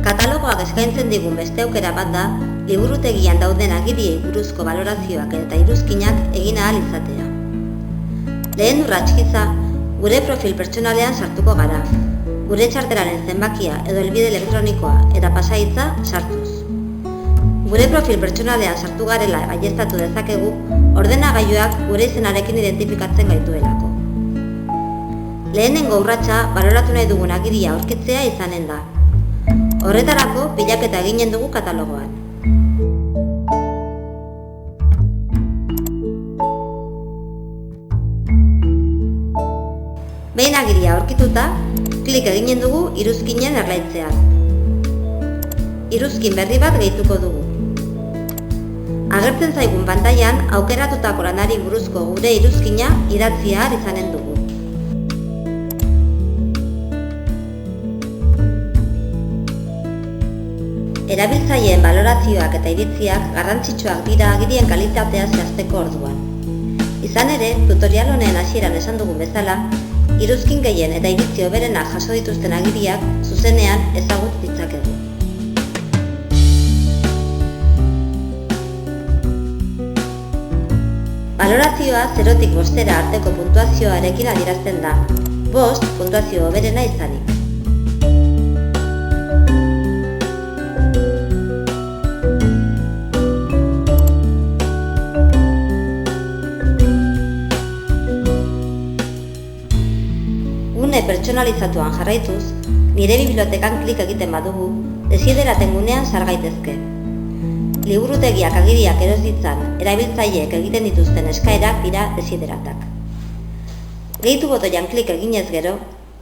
Katalogoak eskaintzen digun beste aukera bat da, liburutegian dauden agiriei buruzko balorazioak eta iruzkinak egin ahal izatea. Lehen urrats gisa, gure profil pertsonalean sartuko gara, gure txartelaren zenbakia edo helbide elektronikoa eta pasahitza sartuz. Gure profil pertsonalean sartu garela baieztatu dezakegu, ordenagailuak gure izenarekin identifikatzen gaituelako. Lehenengo urratsa baloratu nahi dugun agiria aurkitzea izanen da. Horretarako, bilaketa eginen dugu katalogoan. Behin agiria aurkituta, klik eginen dugu iruzkinen erlaitzean. Iruzkin berri bat gehituko dugu. Agertzen zaigun pantailan aukeratutako lanari buruzko gure iruzkina idatzi ahal izanen dugu. Erabiltzaileen balorazioak eta iritziak garrantzitsuak dira agirien kalitatea zehazteko orduan. Izan ere, tutorial honen hasieran esan dugun bezala, iruzkin gehien eta iritzi hoberenak jaso dituzten agiriak zuzenean ezagut ditzakegu. Balorazioa 0tik 5 arteko puntuazioarekin adierazten da, 5 puntuazio hoberena izanik. Gune pertsonalizatuan jarraituz, nire bibliotekan klik egiten badugu, desideraten gunean sar gaitezke. Liburutegiak agiriak eros ditzan erabiltzaileek egiten dituzten eskaerak dira desideratak. Gehitu botoian klik eginez gero,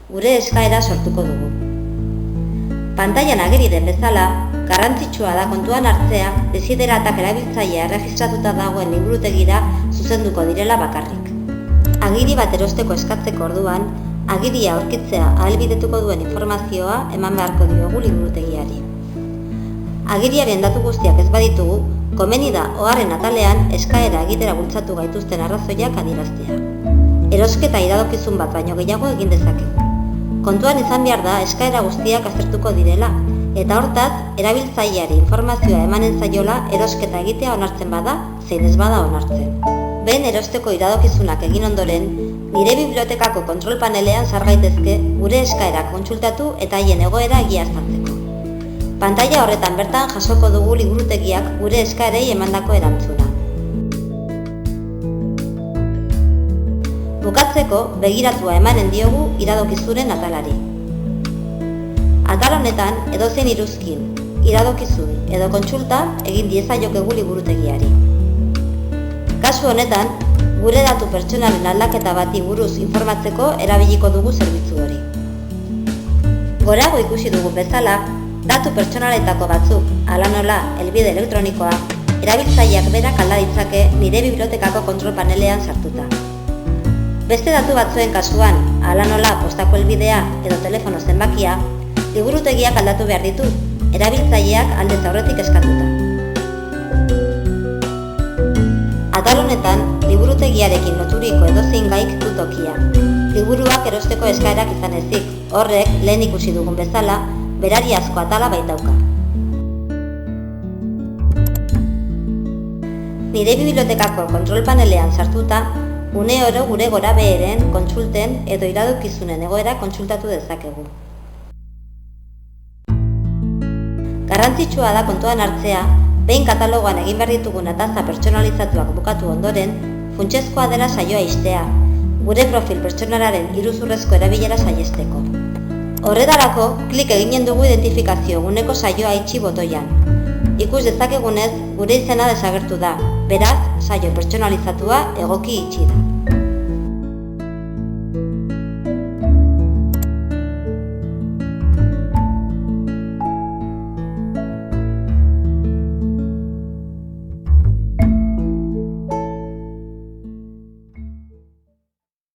gure eskaera sortuko dugu. Pantailan ageri den bezala, garrantzitsua da kontuan hartzea desideratak erabiltzailea erregistratuta dagoen liburutegira zuzenduko direla bakarrik. Agiri bat erosteko eskatzeko orduan, agiria aurkitzea ahalbidetuko duen informazioa eman beharko diogu liburutegiari. Agiriaren datu guztiak ez baditugu, komeni da oharren atalean eskaera egitera bultzatu gaituzten arrazoiak adieraztea. Erosketa iradokizun bat baino gehiago egin dezakegu. Kontuan izan behar da eskaera guztiak aztertuko direla, eta hortaz, erabiltzaileari informazioa emanen zaiola erosketa egitea onartzen bada, zein ez bada onartzen. Behin erosteko iradokizunak egin ondoren, nire bibliotekako kontrol panelean sar gaitezke gure eskaerak kontsultatu eta haien egoera egiaztatzeko. Pantaila horretan bertan jasoko dugu liburutegiak gure eskaerei emandako erantzuna. Bukatzeko, begiratua emanen diogu iradokizunen atalari. Atal honetan edozein iruzkin, iradokizun edo kontsulta egin diezaiokegu liburutegiari. Kasu honetan, gure datu pertsonalen aldaketa bati buruz informatzeko erabiliko dugu zerbitzu hori. Gorago ikusi dugu bezala, datu pertsonaletako batzuk, hala nola helbide elektronikoa, erabiltzaileak berak alda ditzake nire bibliotekako kontrol panelean sartuta. Beste datu batzuen kasuan, hala nola postako helbidea edo telefono zenbakia, liburutegiak aldatu behar ditu, erabiltzaileak aldez aurretik eskatuta. Atal honetan, liburutegiarekin loturiko edozein gaik du tokia. Liburuak erosteko eskaerak izan ezik, horrek lehen ikusi dugun bezala, berariazko atala baitauka. Nire bibliotekako kontrol panelean sartuta, une oro gure gorabeheren, kontsulten edo iradokizunen egoera kontsultatu dezakegu. Garrantzitsua da kontuan hartzea, behin katalogoan egin behar ditugun ataza pertsonalizatuak bukatu ondoren, funtsezkoa dela saioa ixtea, gure profil pertsonalaren iruzurrezko erabilera saihesteko. Horretarako, klik eginen dugu identifikazio guneko saioa itxi botoian. Ikus dezakegunez, gure izena desagertu da, beraz, saio pertsonalizatua egoki itxi da.